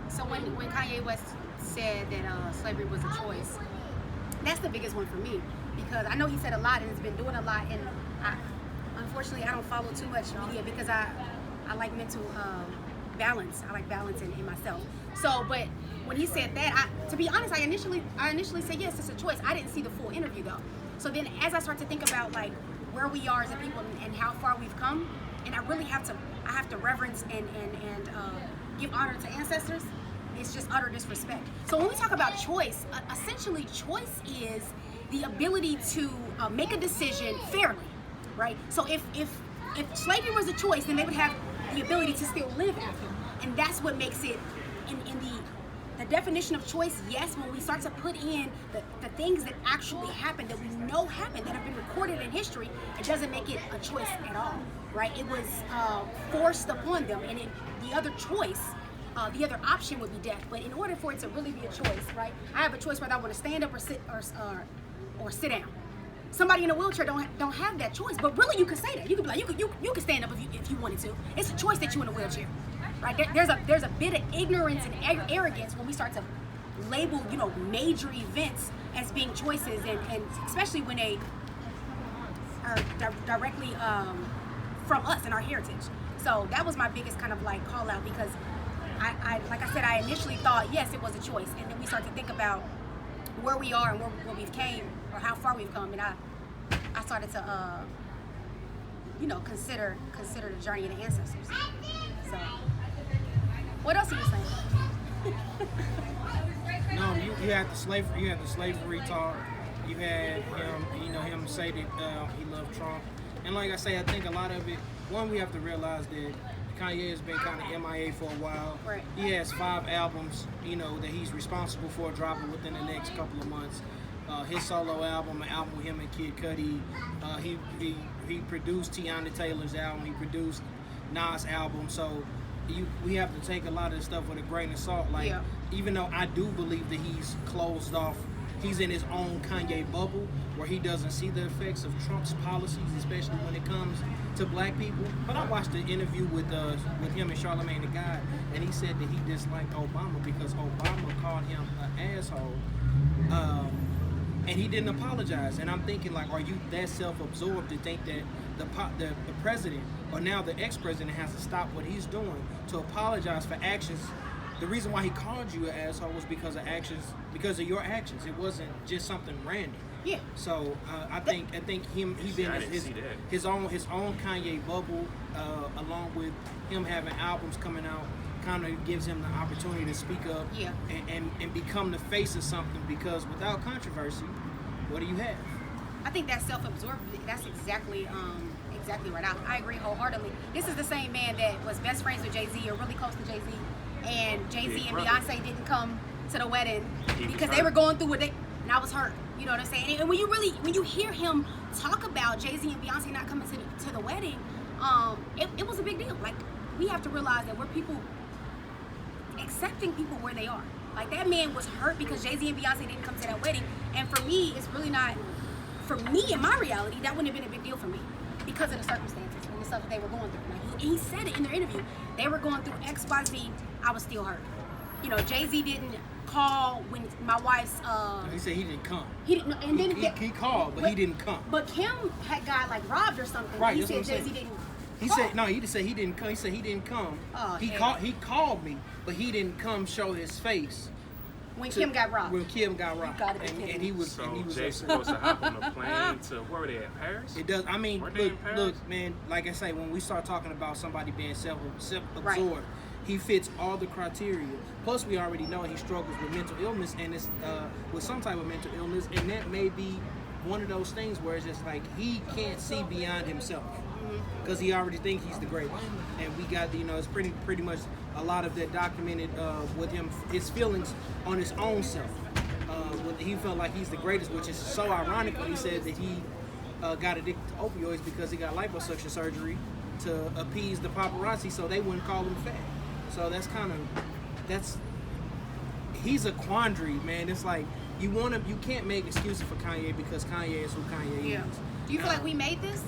So when Kanye West said that slavery was a choice, that's the biggest one for me, because I know he said a lot and has been doing a lot, and unfortunately I don't follow too much media because I like mental balance. I like balance in myself. So, but when he said that, to be honest, I initially said yes, it's a choice. I didn't see the full interview though. So then, as I start to think about like where we are as a people and how far we've come, and I have to reverence and give honor to ancestors. It's just utter disrespect. So when we talk about choice, essentially choice is the ability to make a decision fairly, right? So if slavery was a choice, then they would have the ability to still live after. And that's what makes it in the definition of choice. Yes, when we start to put in the things that actually happened, that we know happened, that have been recorded in history, it doesn't make it a choice at all, right? It was forced upon them, and the other choice, the other option would be death. But in order for it to really be a choice, right? I have a choice whether I want to stand up or sit down. Somebody in a wheelchair don't have that choice, but really you could say that. You could be like, you could stand up if you wanted to. It's a choice that you're in a wheelchair, right? There's a bit of ignorance and arrogance when we start to label major events as being choices, and especially when they are directly from us and our heritage. So that was my biggest kind of like call out, because I like I said, I initially thought yes, it was a choice, and then we start to think about where we are and where we've came, or how far we've come, and I started to consider the journey of the ancestors. So what else are you saying? No, you had the slavery talk. You had him say that he loved Trump, and like I say, I think a lot of it. One, we have to realize that Kanye has been kind of MIA for a while. Right. He has 5 albums, that he's responsible for dropping within the next couple of months. His solo album, an album with him and Kid Cudi. He produced Tiana Taylor's album. He produced Nas' album. So we have to take a lot of this stuff with a grain of salt. Like, even though I do believe that he's closed off, he's in his own Kanye bubble where he doesn't see the effects of Trump's policies, especially when it comes to black people. But I watched the interview with him and Charlamagne the God, and he said that he disliked Obama because Obama called him an asshole, and he didn't apologize. And I'm thinking, like, are you that self-absorbed to think that the president, or now the ex-president, has to stop what he's doing to apologize for actions? The reason why he called you an asshole was because of your actions. It wasn't just something random. Yeah. So I think he been his own Kanye bubble, along with him having albums coming out, kind of gives him the opportunity to speak up and become the face of something. Because without controversy, what do you have? I think that's self-absorbed. That's exactly right. I agree wholeheartedly. This is the same man that was best friends with Jay-Z, or really close to Jay-Z. And Jay-Z and Beyonce didn't come to the wedding because they were going through and I was hurt. You know what I'm saying? And when you hear him talk about Jay-Z and Beyonce not coming to the wedding, it was a big deal. Like, we have to realize that we're people accepting people where they are. Like, that man was hurt because Jay-Z and Beyonce didn't come to that wedding. And for me, it's really not, for me in my reality, that wouldn't have been a big deal for me because of the circumstances and the stuff that they were going through. Like, he said it in their interview. They were going through XYZ. I was still hurt. Jay-Z didn't call when my wife's He said he didn't come. He didn't, and then he called, but he didn't come. But Kim had got like robbed or something. Right. He said Jay-Z didn't. He said no. He just said he didn't come. He said he didn't come. Oh, He called me, but he didn't come show his face. When Kim got robbed. When Kim got robbed. And he was. So and he was Jay's supposed to hop on a plane to where were they at? Paris? It does. I mean, Look, look, man. Like I say, when we start talking about somebody being self-absorbed, Right. he fits all the criteria. Plus, we already know he struggles with mental illness, and it's with some type of mental illness, and that may be one of those things where it's just like he can't see beyond himself because he already thinks he's the greatest. And we got, it's pretty much a lot of that documented with him, his feelings on his own self. He felt like he's the greatest, which is so ironic when he said that he got addicted to opioids because he got liposuction surgery to appease the paparazzi so they wouldn't call him fat. So he's a quandary, man. It's like you can't make excuses for Kanye because Kanye is who Kanye is. Do you feel like we made this?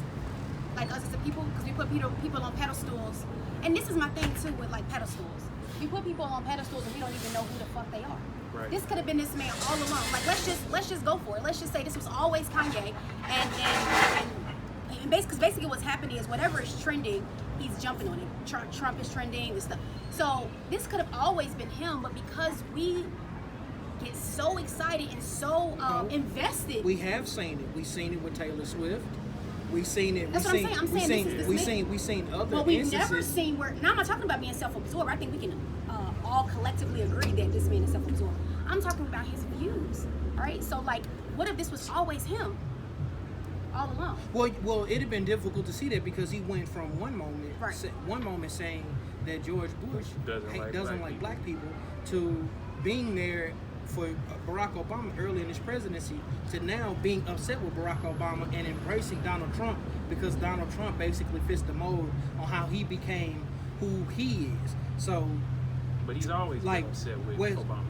Like us as a people? Because we put people on pedestals. And this is my thing too with like pedestals. We put people on pedestals and we don't even know who the fuck they are. Right. This could have been this man all along. Like let's just go for it. Let's just say this was always Kanye, and basically what's happening is whatever is trending, he's jumping on it. Trump is trending and stuff. So this could have always been him, but because we get so excited and so invested, we have seen it. We've seen it with Taylor Swift. We've seen it. That's what I'm saying. I'm saying this is this we've seen other But we've instances. never seen where. Now I'm not talking about being self-absorbed. I think we can all collectively agree that this man is self-absorbed. I'm talking about his views. All right. So like, what if this was always him, all along? Well, it'd have been difficult to see that because he went from one moment saying that George Bush doesn't like black people to being there for Barack Obama early in his presidency to now being upset with Barack Obama and embracing Donald Trump because Donald Trump basically fits the mold on how he became who he is. So, But he's always been upset with Obama.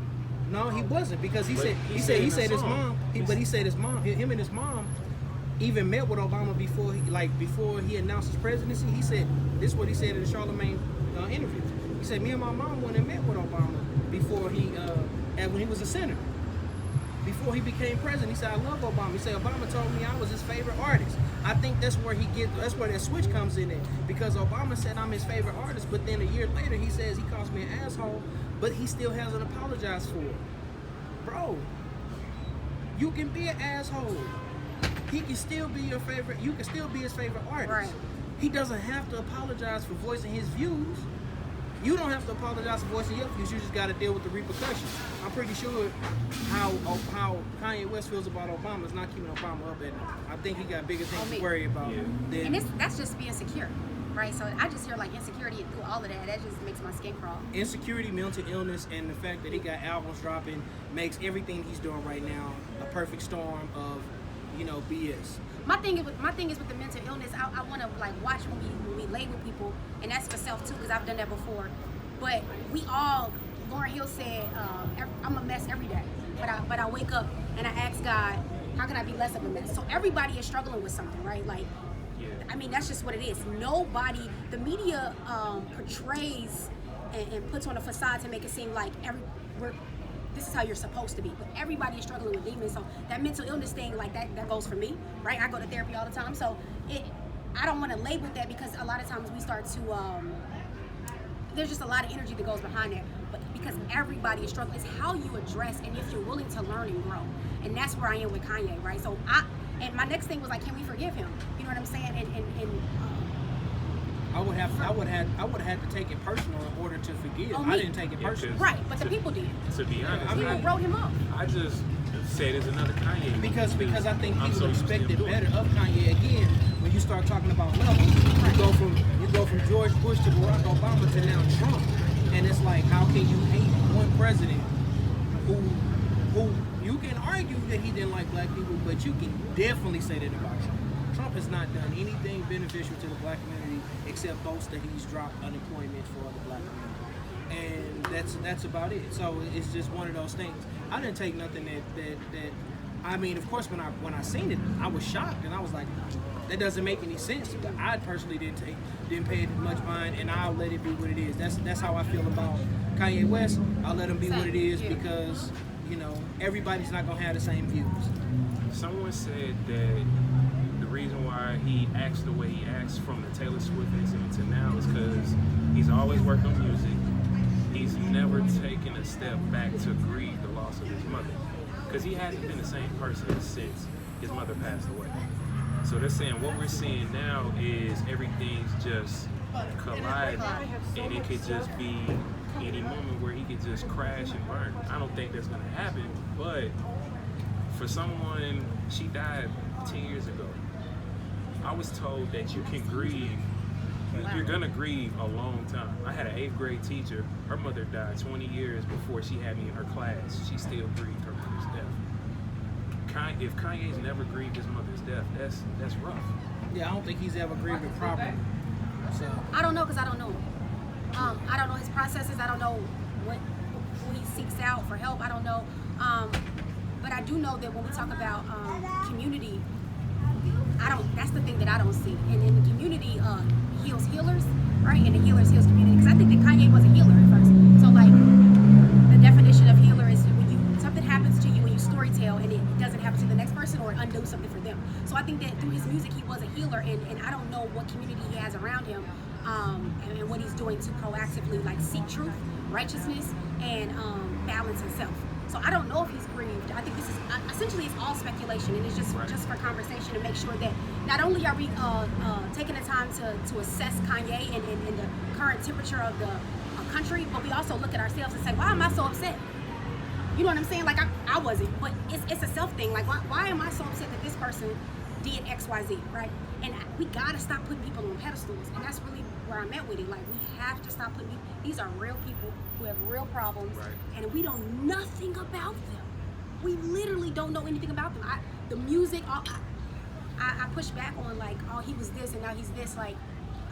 No, he wasn't because he But said he said his in the mom. song. But he said his mom, him and his mom, even met with Obama before he announced his presidency. He said this is what he said in the Charlemagne interview. He said me and my mom went and met with Obama before when he was a senator. Before he became president, he said, I love Obama. He said, Obama told me I was his favorite artist. I think that's where that switch comes in at. Because Obama said I'm his favorite artist, but then a year later he says he calls me an asshole, but he still hasn't apologized for it. Bro, you can be an asshole. He can still be your favorite, you can still be his favorite artist. Right. He doesn't have to apologize for voicing his views. You don't have to apologize for voicing your views. You just got to deal with the repercussions. I'm pretty sure how Kanye West feels about Obama is not keeping Obama up at night. I think he got bigger things to worry about. Yeah. And that's just being secure, right? So I just hear like insecurity through all of that. That just makes my skin crawl. Insecurity, mental illness, and the fact that he got albums dropping makes everything he's doing right now a perfect storm of, BS. My thing is with the mental illness. I want to like watch when we label people, and that's for self too, because I've done that before. But we all, Lauryn Hill said, I'm a mess every day, but I wake up and I ask God, how can I be less of a mess? So everybody is struggling with something, right? Like, I mean, that's just what it is. Nobody, the media portrays and puts on a facade to make it seem like this is how you're supposed to be, but everybody is struggling with demons. So that mental illness thing, like that goes for me, right? I go to therapy all the time, so I don't want to label that because a lot of times we start to there's just a lot of energy that goes behind that, but because everybody is struggling, it's how you address and if you're willing to learn and grow, and that's where I am with Kanye, right? So and my next thing was like, can we forgive him? You know what I'm saying? And I would have to take it personal in order to forgive. I didn't take it personal. Right, but the people did. To be honest, People wrote him off. I just said it's another Kanye. Because I think I'm people so expected used to better of Kanye again when you start talking about levels. You go from George Bush to Barack Obama to now Trump, and it's like, how can you hate one president who you can argue that he didn't like black people, but you can definitely say that about Trump. Trump has not done anything beneficial to the black community except boast that he's dropped unemployment for the black community, and that's about it. So it's just one of those things. I didn't take nothing that I mean, of course, when I seen it, I was shocked, and I was like, that doesn't make any sense. But I personally didn't pay it much mind, and I'll let it be what it is. That's how I feel about Kanye West. I'll let him be what it is because everybody's not gonna have the same views. Someone said that the reason why he acts the way he acts from the Taylor Swift incident to now is because he's always worked on music. He's never taken a step back to grieve the loss of his mother, because he hasn't been the same person since his mother passed away. So they're saying what we're seeing now is everything's just colliding, and it could just be any moment where he could just crash and burn. I don't think that's gonna happen, but for someone, she died 10 years ago. I was told that you can grieve, you're gonna grieve a long time. I had an 8th grade teacher, her mother died 20 years before she had me in her class. She still grieved her mother's death. If Kanye's never grieved his mother's death, that's rough. Yeah, I don't think he's ever grieved it properly. So I don't know, because I don't know him. I don't know his processes. I don't know who he seeks out for help. I don't know. But I do know that when we talk about community, that's the thing that I don't see. And in the community, heals healers, right? And the healers heals community. Because I think that Kanye was a healer at first. music, he was a healer, and I don't know what community he has around him, and what he's doing to proactively like seek truth, righteousness, and balance himself. So I don't know if he's grieved. I think this is essentially it's all speculation, and it's just for conversation to make sure that not only are we taking the time to assess Kanye and the current temperature of the country, but we also look at ourselves and say, why am I so upset? You know what I'm saying? Like I wasn't, but it's a self thing. Like why am I so upset that this person did X, Y, Z, right? And we gotta stop putting people on pedestals, and that's really where I'm at with it. Like we have to stop putting these are real people who have real problems, and we don't know nothing about them. We literally don't know anything about them. The music, I push back on like, oh, he was this and now he's this. Like,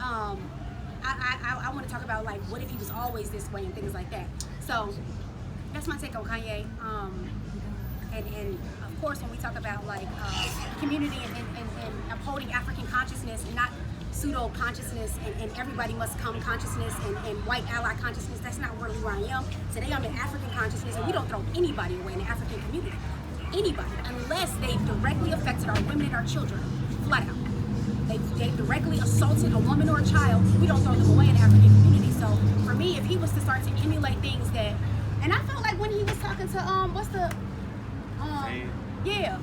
I want to talk about like, what if he was always this way and things like that. So that's my take on Kanye. And of course, when we talk about like community and upholding African consciousness and not pseudo consciousness and everybody must come consciousness and white ally consciousness, that's not really where I am. Today I'm in African consciousness, and we don't throw anybody away in the African community. Anybody, unless they've directly affected our women and our children, flat out. They've directly assaulted a woman or a child, we don't throw them away in the African community. So for me, if he was to start to emulate things that, and I felt like when he was talking to yeah,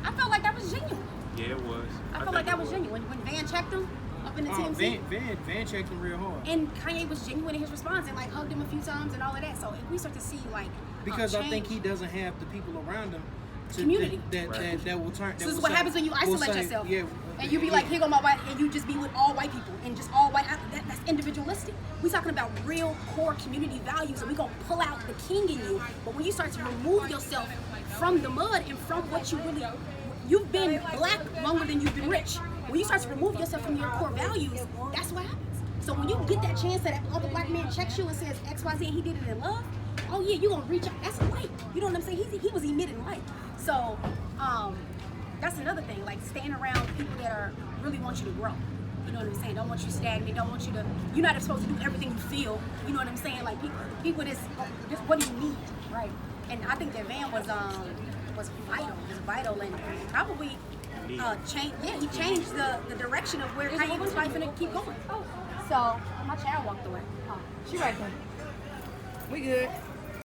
I felt like that was genuine. Yeah, it was. I felt like that was genuine. When Van checked him up in the TMZ. Van checked him real hard. And Kanye was genuine in his response and like hugged him a few times and all of that. So if we start to see like because I think he doesn't have the people around him community that will turn. So this is what happens when you isolate yourself. Yeah, and you be like, here go my white, and you just be with all white people and just all white. That's individualistic. We're talking about real core community values, and we're gonna pull out the king in you. But when you start to remove yourself from the mud and from what you really, you've been black longer than you've been rich. When you start to remove yourself from your core values, that's what happens. So when you get that chance that other black man checks you and says X, Y, Z, and he did it in love, oh yeah, you gonna reach out. That's light. You know what I'm saying? He was emitting light. So that's another thing. Like staying around people that really want you to grow. You know what I'm saying? Don't want you stagnant. Don't want you to. You're not supposed to do everything you feel. You know what I'm saying? Like people just what do you need, right? And I think that Van was vital. Was vital and probably changed. Yeah, he changed the direction of where Kanye was probably gonna keep going. So my child walked away. She right there. We good.